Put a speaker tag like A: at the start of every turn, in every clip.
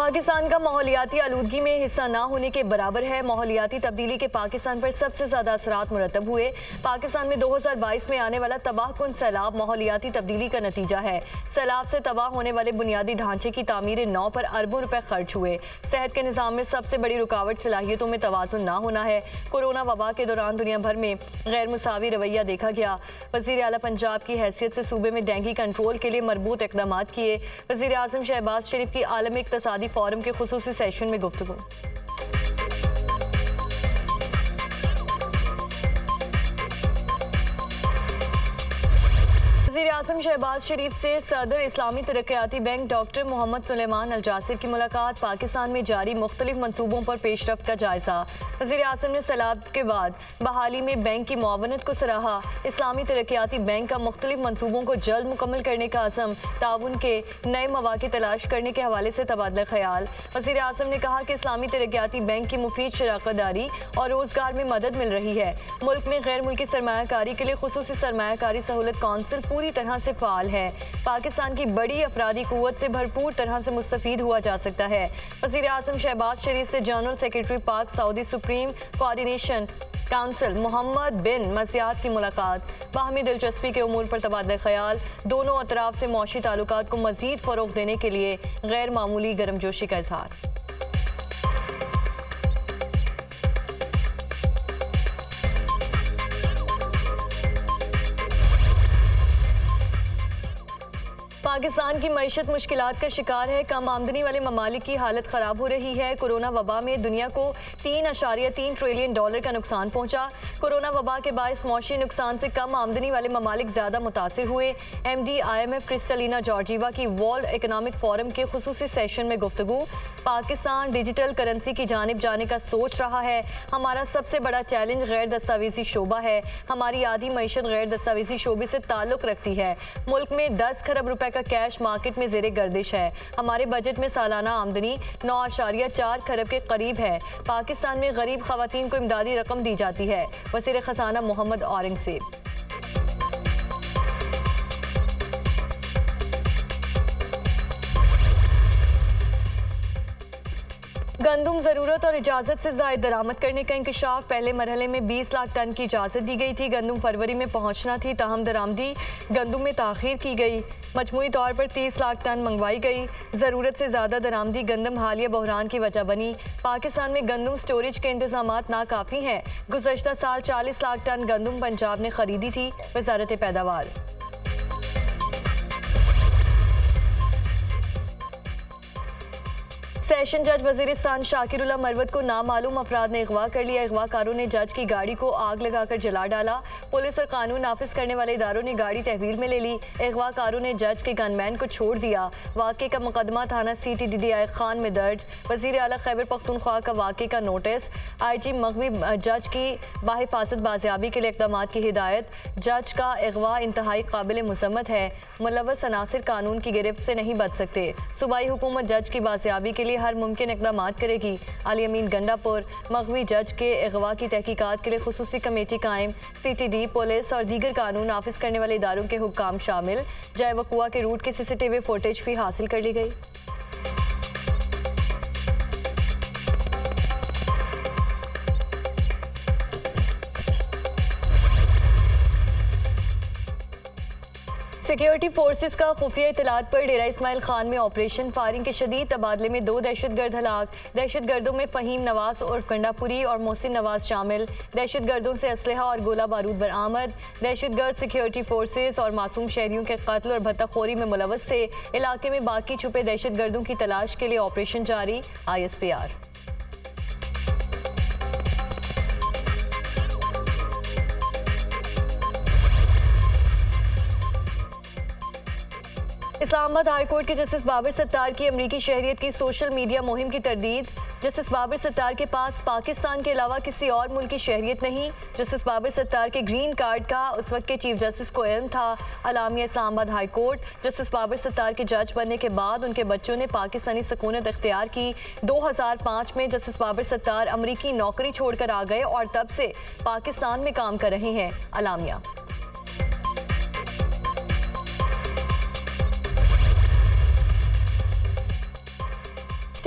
A: पाकिस्तान का माहौलियाती आलूदगी में हिस्सा न होने के बराबर है। माहौलियाती तब्दीली के पाकिस्तान पर सबसे ज़्यादा असरात मुरतब हुए। पाकिस्तान में 2022 में आने वाला तबाहकुन सैलाब माहौलियाती तब्दीली का नतीजा है। सैलाब से तबाह होने वाले बुनियादी ढांचे की तामीर नौ पर अरबों रुपए खर्च हुए। सेहत के निज़ाम में सबसे बड़ी रुकावट सलाहियतों में तवाज़ुन ना होना है। कोरोना वबा के दौरान दुनिया भर में गैर मुसावी रवैया देखा गया। वज़ीर आला पंजाब की हैसियत से सूबे में डेंगू कंट्रोल के लिए मरबूत इक़दाम किए। वज़ीर आज़म शहबाज शरीफ की आलमी इक़्तिसादी फोरम के खुसूसी सेशन में गुफ्तगू। वज़ीर-ए-आज़म शहबाज शरीफ से सदर इस्लामी तरक्याती बैंक डॉक्टर मोहम्मद सुलेमान अल जासिर की मुलाकात। पाकिस्तान में जारी मुख्तलिफ मनसूबों पर पेशरफ्त का जायजा। वज़ीर-ए-आज़म ने सैलाब के बाद बहाली में बैंक की मुआवनत को सराहा। इस्लामी तरक्याती बैंक का मुख्तलिफ मनसूबों को जल्द मुकम्मल करने का अज़म, ताउन के नए मौक़े तलाश करने के हवाले से तबादला ख्याल। वज़ीर-ए-आज़म ने कहा कि इस्लामी तरक्याती बैंक की मुफीद शराकतदारी और रोज़गार में मदद मिल रही है। मुल्क में गैर मुल्की सरमायाकारी के लिए खुसूसी सरमायाकारी सहूलत कौंसिल पूरी तरह से फ़ाल है। पाकिस्तान की बड़ी अफरादी कुव्वत से भरपूर तरह से मुस्तफ़ीद हुआ जा सकता है। वज़ीर-ए-आज़म शहबाज शरीफ से general secretary Pak Saudi supreme coordination council Mohammed bin Masiat की मुलाकात। बाहमी दिलचस्पी के उमूर पर तबादला ख्याल। दोनों अतराफ से मौशी ताल्लुकात को मज़ीद फ़रोग़ देने के लिए गैर मामूली गर्मजोशी का इज़हार। पाकिस्तान की मईशत मुश्किलात का शिकार है। कम आमदनी वाले ममालिक की हालत ख़राब हो रही है। कोरोना वबा में दुनिया को $3.3 ट्रिलियन का नुकसान पहुंचा। कोरोना वबा के बायस मौशी नुकसान से कम आमदनी वाले ममालिक ज़्यादा मुतासिर हुए। MD IMF क्रिस्टलिना जॉर्जीवा की वर्ल्ड इकनॉमिक फोरम के खुसूसी सेशन में गुफ्तगू। पाकिस्तान डिजिटल करेंसी की जानिब जाने का सोच रहा है। हमारा सबसे बड़ा चैलेंज गैर दस्तावेजी शोबा है। हमारी आधी मईशत गैर दस्तावेजी शोबे से ताल्लुक़ रखती है। मुल्क में 10 खरब रुपए का कैश मार्केट में ज़ेरे गर्दिश है। हमारे बजट में सालाना आमदनी 9.4 खरब के करीब है। पाकिस्तान में गरीब ख़वातीन को इमदादी रकम दी जाती है। वज़ीर ख़ज़ाना मोहम्मद औरंगज़ेब। गंदुम ज़रूरत और इजाज़त से ज़ायद दरामद करने का इंकशाफ। पहले मरहले में 20 लाख टन की इजाज़त दी गई थी। गंदुम फरवरी में पहुँचना थी, ताहम दरामदी गंदुम में ताख़ीर की गई। मजमूई तौर पर 30 लाख टन मंगवाई गई। ज़रूरत से ज़्यादा दरामदी गंदम हालिया बहरान की वजह बनी। पाकिस्तान में गंदुम स्टोरेज के इंतज़ामात नाकाफ़ी हैं। गुज़श्ता साल 40 लाख टन गंदुम पंजाब ने ख़रीदी थी। वज़ारत पैदावार। सेशन जज वज़ीरिस्तान शाकिरुल्लाह मरवत को नामालूम अफराद ने अगवा कर लिया। अगवाकारों ने जज की गाड़ी को आग लगाकर जला डाला। पुलिस और कानून नाफिज करने वाले इदारों ने गाड़ी तहवील में ले ली। अगवाकारों ने जज के गनमैन को छोड़ दिया। वाक़े का मुकदमा थाना CTDDI खान में दर्ज। वज़ीर आला खैबर पख्तूनख्वा का वाक़े का नोटिस। IG मगवी जज की बाहिफाजत बाजियाबी के लिए इक़दाम की हिदायत। जज का अगवा इंतहाई काबिल मज़म्मत है। मुलव्वस अनासिर कानून की गिरफ्त से नहीं बच सकते। सूबाई हुकूमत जज की बाजियाबी के लिए हर मुमकिन इक़दाम करेगी। अली अमीन गंडापुर मगवी जज के अगवा की तहकीकात के लिए खुसूसी कमेटी कायम। CTD, पुलिस और दीगर कानून नाफिज करने वाले इदारों के हुक्काम शामिल। जय वकुआ के रूट की CCTV फुटेज भी हासिल कर ली गई। सिक्योरिटी फोर्सेस का खुफिया इतलात पर डेरा इस्माइल खान में ऑपरेशन। फायरिंग के शदीद तबादले में 2 दहशतगर्द हलाक। दहशतगर्दों में फ़हीम नवाज उर्फ गंडापुरी और मोहसिन नवाज शामिल। दहशतगर्दों से असलहा और गोला बारूद बरामद। दहशतगर्द सिक्योरिटी फोर्सेस और मासूम शहरियों के कत्ल और भत्ताखोरी में मुलव्वस थे। इलाके में बाकी छुपे दहशतगर्दों की तलाश के लिए ऑपरेशन जारी। ISPR। इस्लामाबाद हाई कोर्ट के जस्टिस बाबर सत्तार की अमरीकी शहरियत की सोशल मीडिया मुहिम की तरदीद। जस्टिस बाबर सत्तार के पास पाकिस्तान के अलावा किसी और मुल्क की शहरियत नहीं। जस्टिस बाबर सत्तार के ग्रीन कार्ड का उस वक्त के चीफ जस्टिस को इल्म था। अलामिया Islamabad high court. Justice Babar Sattar के जज बनने के बाद उनके बच्चों ने पाकिस्तानी सकूनत इख्तियार की। 2005 में जस्टिस बाबर सत्तार अमरीकी नौकरी छोड़कर आ गए और तब से पाकिस्तान में काम कर रहे हैं। अलामिया।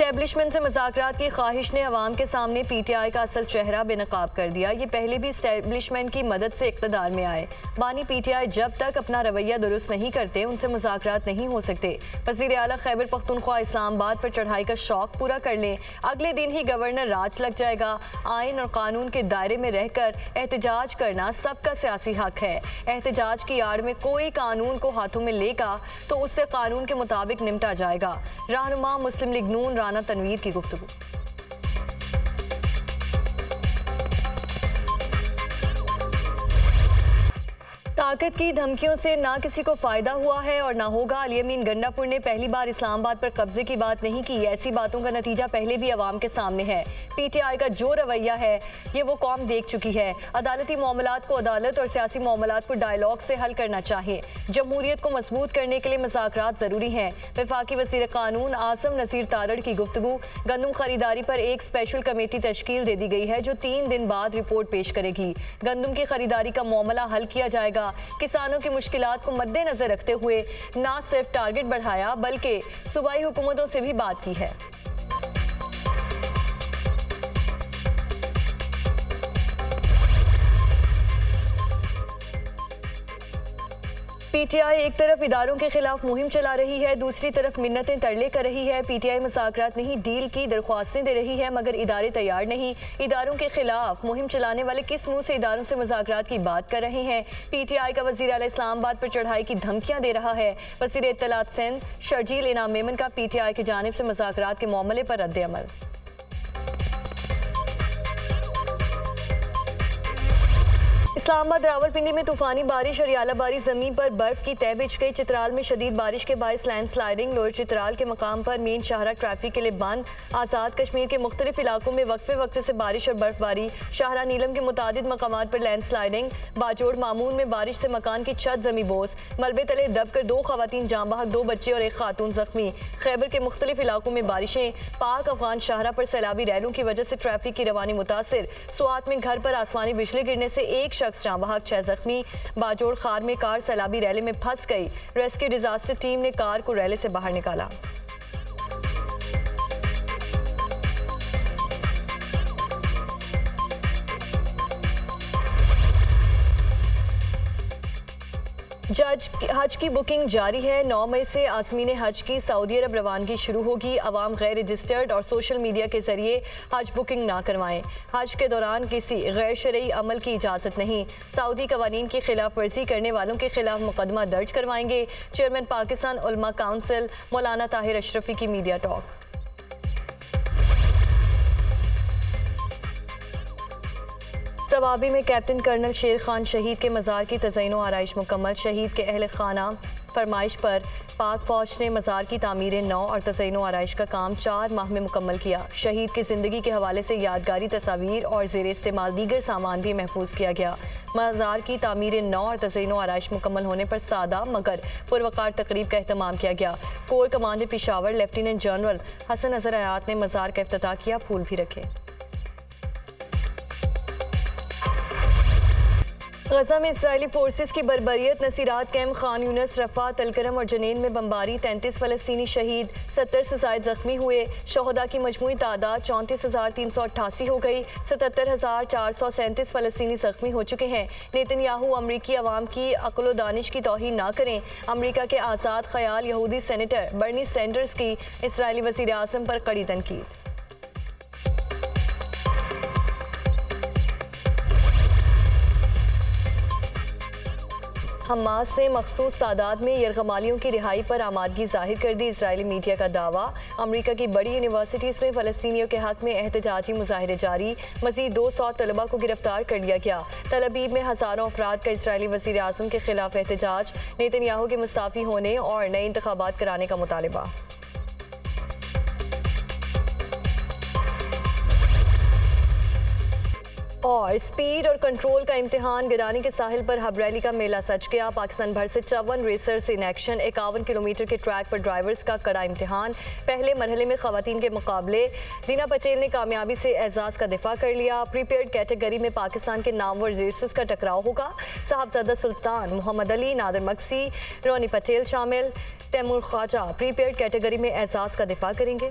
A: इस्टेब्लिशमेंट से मुज़ाकरात की ख्वाहिश ने अवाम के सामने PTI का असल चेहरा बेनकाब कर दिया। ये पहले भी इस्टेब्लिशमेंट की मदद से इक़्तिदार में आए। बानी PTI जब तक अपना रवैया दुरुस्त नहीं करते उनसे मुज़ाकरात नहीं हो सकते। वज़ीर आला खैबर पख्तूनख्वा इस्लामाबाद पर चढ़ाई का शौक पूरा कर लें, अगले दिन ही गवर्नर राज लग जाएगा। आइन और कानून के दायरे में रहकर एहतजाज करना सबका सियासी हक है। एहतजाज की आड़ में कोई कानून को हाथों में लेगा तो उससे कानून के मुताबिक निपटा जाएगा। रहनुमा मुस्लिम लीग नून राना तनवीर की गुफ्तगू। ताकत की धमकियों से ना किसी को फायदा हुआ है और ना होगा। अली अमीन गंडापुर ने पहली बार इस्लामाबाद पर कब्जे की बात नहीं की। ऐसी बातों का नतीजा पहले भी अवाम के सामने है। PTI का जो रवैया है ये वो कौम देख चुकी है। अदालती मामलात को अदालत और सियासी मामलात को डायलॉग से हल करना चाहिए। जमहूरियत को मजबूत करने के लिए मुज़ाकरात ज़रूरी हैं। वफाकी वज़ीर कानून आसम नसीर तारड़ की गुफ्तगू। गंदम खरीदारी पर एक स्पेशल कमेटी तश्कील दे दी गई है जो 3 दिन बाद रिपोर्ट पेश करेगी। गंदम की खरीदारी का मामला हल किया जाएगा। किसानों की मुश्किलात को मद्देनजर रखते हुए न सिर्फ टारगेट बढ़ाया बल्कि सूबाई हुकूमतों से भी बात की है। PTI एक तरफ इदारों के खिलाफ मुहिम चला रही है, दूसरी तरफ मिन्नतें तरले कर रही है। PTI मुज़ाकरात नहीं डील की दरख्वास्तें दे रही है मगर इदारे तैयार नहीं। इदारों के खिलाफ मुहिम चलाने वाले किस मुंह से इदारों से मुज़ाकरात की बात कर रहे हैं। PTI का वज़ीर आला इस्लामाबाद पर चढ़ाई की धमकियां दे रहा है। वज़ीर इत्तलात सिंध शर्जील इनाम मेमन का PTI की जानिब से मुज़ाकरात के मामले पर रद्द-ए-अमल। इस्लामाबाद रावलपिंडी में तूफानी बारिश और यालाबारी जमीन पर बर्फ की तह बिछ गई। चित्राल में शदीद बारिश के बायस लैंड स्लाइडिंग। लोअर चित्राल के मकाम पर मेन शाहरा ट्रैफिक के लिए बंद। आज़ाद कश्मीर के मुख्तलिफ इलाकों में वक्फे वक्फे से बारिश और बर्फबारी। शाहरा नीलम के मुतादिद मकामात पर लैंड स्लाइडिंग। बाजोड़ मामून में बारिश से मकान की छत जमी बोस। मलबे तले दबकर 2 खवातीन जाँ बहक, 2 बच्चे और 1 खातून जख्मी। खैबर के मुख्तलिफ इलाकों में बारिशें। पाक अफगान शाहरा पर सैलाबी रैलों की वजह से ट्रैफिक की रवानी मुतासिर। स्वात में घर पर आसमानी बिजली गिरने से 1 शख्स जाँ बहक, 6 जख्मी। बाजोड़ खार में कार सैलाबी रैली में फंस गई। रेस्क्यू डिजास्टर टीम ने कार को रैली से बाहर निकाला। हज की बुकिंग जारी है। 9 मई से आज़मीन हज की सऊदी अरब रवानगी शुरू होगी। अवाम गैर रजिस्टर्ड और सोशल मीडिया के जरिए हज बुकिंग ना करवाएं। हज के दौरान किसी गैर शरई अमल की इजाज़त नहीं। सऊदी कवानीन की खिलाफ वर्जी करने वालों के खिलाफ मुकदमा दर्ज करवाएंगे। चेयरमैन पाकिस्तान उलमा काउंसिल मौलाना ताहिर अशरफी की मीडिया टॉक। सवाबी में कैप्टन कर्नल शेर खान शहीद के मज़ार की तज़यीन आराइश मुकम्मल। शहीद के अहल खाना फरमाइश पर पाक फ़ौज ने मज़ार की तामीर नौ और तज़यीन आराइश का काम 4 माह में मुकम्मल किया। शहीद की ज़िंदगी के हवाले से यादगारी तस्वीर और ज़ेर इस्तेमाल दीगर सामान भी महफूज किया गया। मज़ार की तामीर नौ और तज़यीन आराइश मुकम्मल होने पर सादा मगर पुरवकार तकरीब का अहतमाम किया गया। Corps commander Peshawar lieutenant general Hasan Azhar Hayat ने मज़ार का इफ्तिताह किया, फूल भी रखे। गजा में इसराइली फोर्सेस की बर्बरियत। नसीरात कैम्प, खान यूनिस, रफा, तलकरम और जनीन में बमबारी। 33 फ़लस्तीनी शहीद, 70 से ज़ायद ज़ख्मी हुए। शोहदा की मजमूई तादाद 34,388 हो गई। 77,437 फ़लस्तीनी ज़ख्मी हो चुके हैं। नेतन्याहू अमरीकी अवाम की अक्ल व दानिश की तौहीन ना करें। अमरीका के आज़ाद ख्याल यहूदी सेनेटर बर्नी सैंडर्स की इसराइली वज़ीर आज़म पर कड़ी तनकीद। हमास ने मखसूस तादाद में यरगमालियों की रिहाई पर आमादगी जाहिर कर दी। इजरायली मीडिया का दावा। अमरीका की बड़ी यूनिवर्सिटीज़ में फ़लस्तीनियों के हक़ में एहतजाजी मुजाहिरे जारी। मज़ीद 200 तलबा को गिरफ्तार कर लिया गया। तल अबीब में हज़ारों अफराद का इसराइली वज़ीर आज़म के खिलाफ एहतजाज। नेतन्याहू के मुस्ताफ़ी होने और नए इंतखाबात कराने का मुतालबा। और स्पीड और कंट्रोल का इम्तिहान। गिरानी के साहिल पर हबरैली का मेला सच गया। पाकिस्तान भर से 54 रेसर्स इन एक्शन। 51 किलोमीटर के ट्रैक पर ड्राइवर्स का कड़ा इम्तिहान। पहले मरहले में खवातीन के मुकाबले दीना पटेल ने कामयाबी से एजाज़ का दिफा कर लिया। प्रीपेड कैटेगरी में पाकिस्तान के नामवर रेसर्स का टकराव होगा। साहबजादा सुल्तान, मोहम्मद अली, नादिर मक्सी, रोनी पटेल शामिल। तैमूर ख्वाजा प्रीपेड कैटेगरी में एजाज़ का दिफा करेंगे।